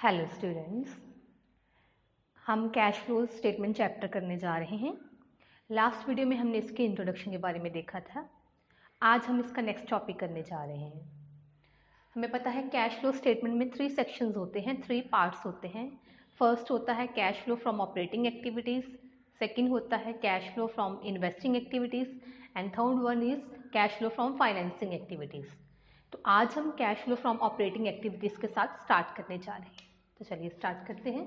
Hello students, हम cash flow statement chapter करने जा रहे हैं। लास्ट वीडियो में हमने इसके इंट्रोडक्शन के बारे में देखा था। आज हम इसका नेक्स्ट टॉपिक करने जा रहे हैं। हमें पता है कैश फ्लो स्टेटमेंट में 3 सेक्शंस होते हैं, 3 पार्ट्स होते हैं। फर्स्ट होता है cash flow from operating activities, second होता है cash flow from investing activities and third one is cash flow from financing activities. तो आज हम cash flow from operating activities के साथ स्टार्ट करने जा रहे हैं। तो चलिए स्टार्ट करते हैं।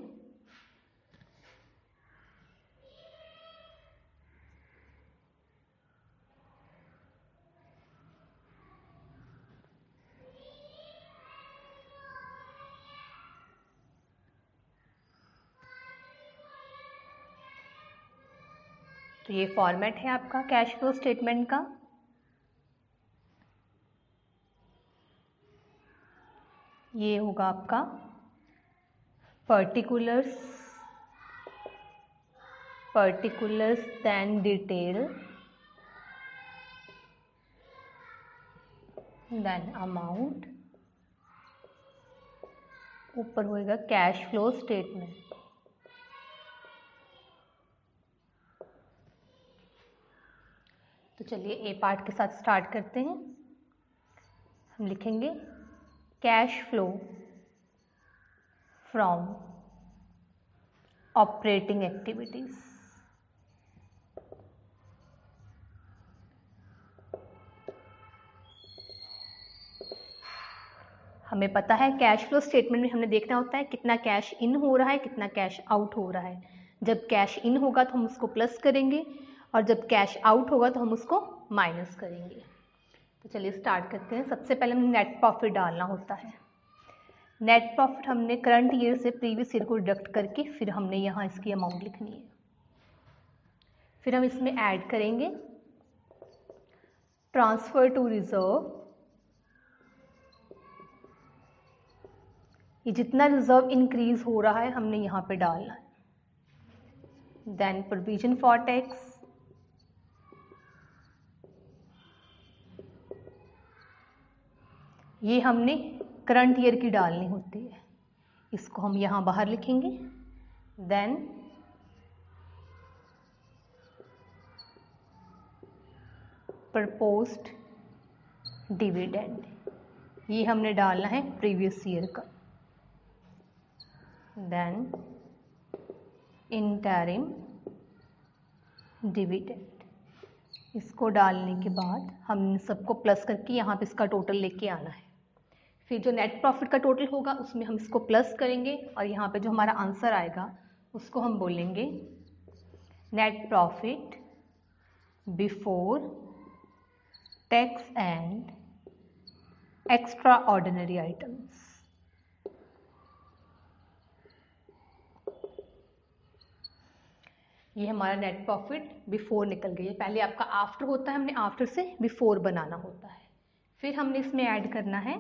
तो ये फॉर्मेट है आपका कैश फ्लो स्टेटमेंट का। ये होगा आपका particulars then detail then amount, ऊपर होएगा कैश फ्लो स्टेटमेंट। तो चलिए ए पार्ट के साथ स्टार्ट करते हैं। हम लिखेंगे cash flow from operating activities. हमें पता है कैश फ्लो स्टेटमेंट में हमने देखना होता है कितना कैश इन हो रहा है, कितना कैश आउट हो रहा है। जब कैश इन होगा तो हम उसको प्लस करेंगे और जब कैश आउट होगा तो हम उसको माइनस करेंगे। तो चलिए स्टार्ट करते हैं। सबसे पहले हमें नेट प्रॉफिट डालना होता है। नेट प्रॉफिट हमने करंट ईयर से प्रीवियस ईयर को डिडक्ट करके फिर हमने यहाँ इसकी अमाउंट लिखनी है। फिर हम इसमें ऐड करेंगे ट्रांसफर टू रिजर्व। ये जितना रिजर्व इंक्रीज हो रहा है हमने यहाँ पे डालना है। देन प्रोविजन फॉर टैक्स, ये हमने करंट ईयर की डालनी होती है, इसको हम यहाँ बाहर लिखेंगे। देन प्रपोज्ड डिविडेंड, ये हमने डालना है प्रीवियस ईयर का। देन इंटरिम डिविडेंड, इसको डालने के बाद हम सबको प्लस करके यहाँ पे इसका टोटल लेके आना है। फिर जो नेट प्रॉफिट का टोटल होगा उसमें हम इसको प्लस करेंगे और यहाँ पे जो हमारा आंसर आएगा उसको हम बोलेंगे net profit before tax and extra ordinary items. ये हमारा नेट प्रॉफिट बिफोर निकल गई है। पहले आपका आफ्टर होता है, हमने आफ्टर से बिफोर बनाना होता है। फिर हमने इसमें ऐड करना है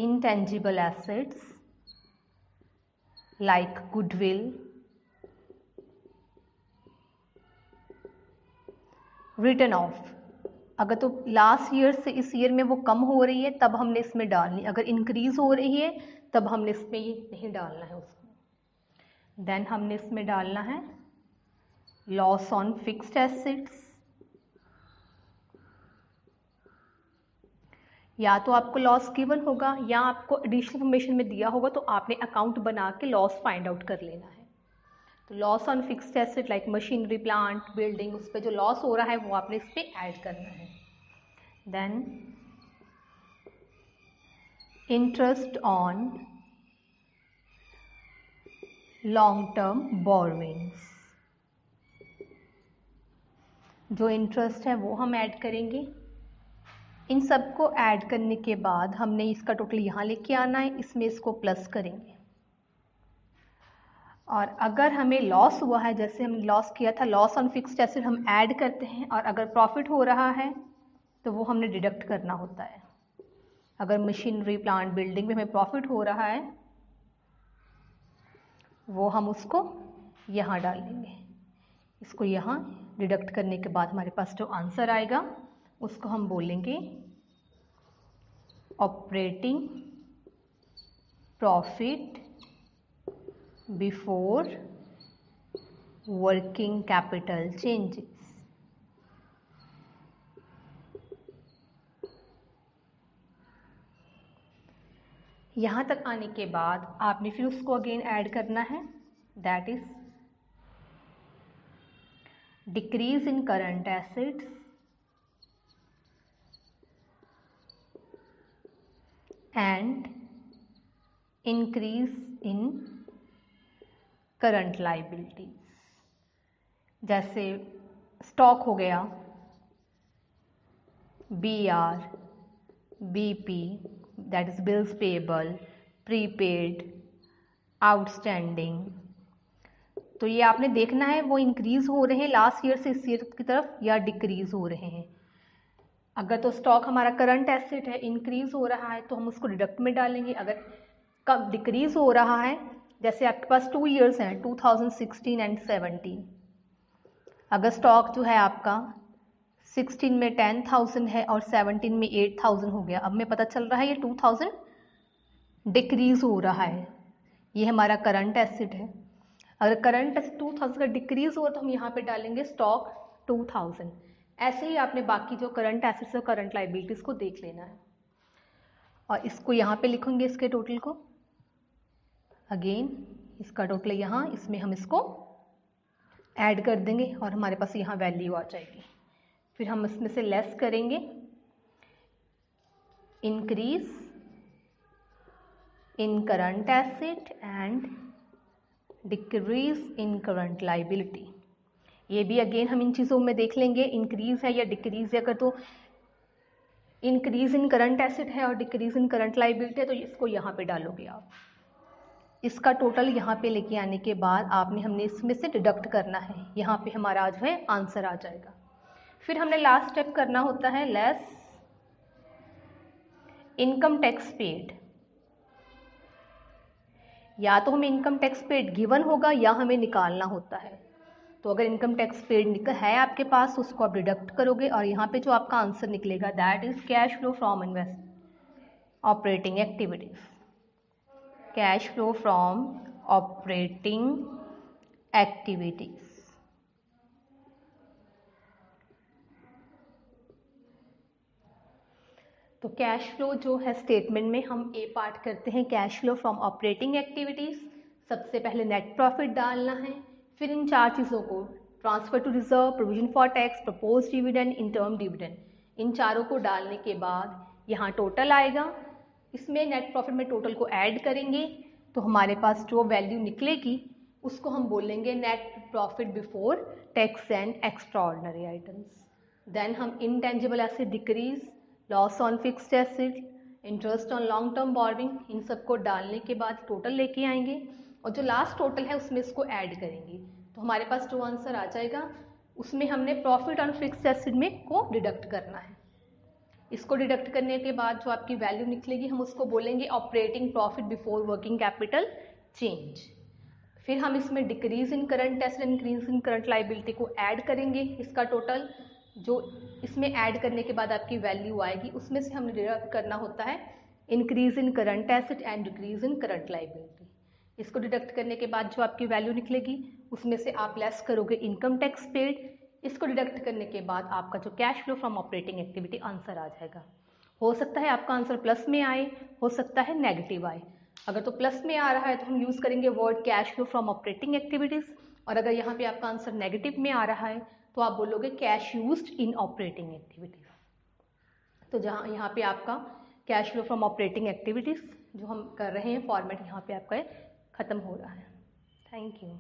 intangible assets like goodwill, written off। अगर तो लास्ट ईयर से इस ईयर में वो कम हो रही है तब हमने इसमें डालनी, अगर इंक्रीज हो रही है तब हमने इसमें ये नहीं डालना है उसमें। देन हमने इसमें डालना है लॉस ऑन फिक्स्ड एसेट्स। या तो आपको लॉस गिवन होगा या आपको एडिशनल इन्फॉर्मेशन में दिया होगा तो आपने अकाउंट बना के लॉस फाइंड आउट कर लेना है। तो loss on fixed asset like machinery, plant, building, उस पर जो लॉस हो रहा है वो आपने इस पर ऐड करना है। Then interest on long term borrowings, जो इंटरेस्ट है वो हम ऐड करेंगे। इन सबको ऐड करने के बाद हमने इसका टोटल यहाँ लेके आना है, इसमें इसको प्लस करेंगे। और अगर हमें लॉस हुआ है, जैसे हमने लॉस किया था, लॉस ऑन फिक्स्ड एसेट हम ऐड करते हैं और अगर प्रॉफिट हो रहा है तो वो हमने डिडक्ट करना होता है। अगर मशीनरी, प्लांट, बिल्डिंग में हमें प्रॉफिट हो रहा है वो हम उसको यहाँ डाल देंगे। इसको यहाँ डिडक्ट करने के बाद हमारे पास जो आंसर आएगा उसको हम बोलेंगे operating profit before working capital changes. यहाँ तक आने के बाद आपने फिर उसको अगेन ऐड करना है, that is decrease in current assets and increase in current liabilities. जैसे स्टॉक हो गया, BR, BP, that is bills payable, prepaid, outstanding. तो ये आपने देखना है वो इंक्रीज हो रहे हैं लास्ट ईयर से इस ईयर की तरफ या डिक्रीज हो रहे हैं। अगर तो स्टॉक हमारा करंट एसेट है, इंक्रीज हो रहा है तो हम उसको डिडक्ट में डालेंगे। अगर कब डिक्रीज हो रहा है, जैसे आपके पास 2 ईयर्स हैं 2016 एंड 17, अगर स्टॉक जो है आपका 16 में 10,000 है और 17 में 8,000 हो गया, अब में पता चल रहा है ये 2,000 डिक्रीज हो रहा है, ये हमारा करंट एसेट है। अगर करंट एसेट 2,000 का डिक्रीज हो तो हम यहाँ पे डालेंगे स्टॉक 2,000। ऐसे ही आपने बाकी जो करंट एसेट्स और करंट लाइबिलिटीज को देख लेना है और इसको यहाँ पे लिखेंगे, इसके टोटल को अगेन, इसका टोटल यहाँ, इसमें हम इसको ऐड कर देंगे और हमारे पास यहाँ वैल्यू आ जाएगी। फिर हम इसमें से लेस करेंगे increase in current asset and decrease in current liability. ये भी अगेन हम इन चीज़ों में देख लेंगे, इंक्रीज है या डिक्रीज है। अगर तो इंक्रीज इन करंट एसेट है और डिक्रीज इन करंट लाइबिलिटी है तो इसको यहाँ पे डालोगे आप। इसका टोटल यहाँ पे लेके आने के बाद हमने इसमें से डिडक्ट करना है, यहाँ पे हमारा जो है आंसर आ जाएगा। फिर हमने लास्ट स्टेप करना होता है लेस इनकम टैक्स पेड। या तो हमें इनकम टैक्स पेड गिवन होगा या हमें निकालना होता है। तो अगर इनकम टैक्स पेड है आपके पास तो उसको आप डिडक्ट करोगे और यहाँ पे जो आपका आंसर निकलेगा that is cash flow from invest operating activities. Cash flow from operating activities. तो कैश फ्लो जो है स्टेटमेंट में हम ए पार्ट करते हैं, cash flow from operating activities. सबसे पहले नेट प्रॉफिट डालना है, फिर इन 4 चीज़ों को transfer to reserve, provision for tax, propose dividend, interim dividend, इन चारों को डालने के बाद यहाँ टोटल आएगा। इसमें नेट प्रॉफिट में टोटल को ऐड करेंगे तो हमारे पास जो वैल्यू निकलेगी उसको हम बोलेंगे net profit before tax and extraordinary items. Then हम intangible asset decrease, loss on fixed asset, interest on long term borrowing, इन सबको डालने के बाद टोटल लेके आएंगे और जो लास्ट टोटल है उसमें इसको ऐड करेंगे तो हमारे पास जो आंसर आ जाएगा उसमें हमने प्रॉफिट ऑन फिक्स्ड एसेट में को डिडक्ट करना है। इसको डिडक्ट करने के बाद जो आपकी वैल्यू निकलेगी हम उसको बोलेंगे operating profit before working capital change. फिर हम इसमें decrease in current asset, increase in current liability को ऐड करेंगे। इसका टोटल जो इसमें ऐड करने के बाद आपकी वैल्यू आएगी उसमें से हमें डिडक्ट करना होता है increase in current asset and decrease in current liability. इसको डिडक्ट करने के बाद जो आपकी वैल्यू निकलेगी उसमें से आप लेस करोगे इनकम टैक्स पेड। इसको डिडक्ट करने के बाद आपका जो cash flow from operating activity answer आ जाएगा। हो सकता है आपका आंसर प्लस में आए, हो सकता है नेगेटिव आए। अगर तो प्लस में आ रहा है तो हम यूज़ करेंगे word cash flow from operating activities, और अगर यहाँ पे आपका आंसर नेगेटिव में आ रहा है तो आप बोलोगे cash used in operating activities. तो जहाँ यहाँ पे आपका cash flow from operating activities जो हम कर रहे हैं फॉर्मेट यहाँ पे आपका ख़त्म हो रहा है। Thank you.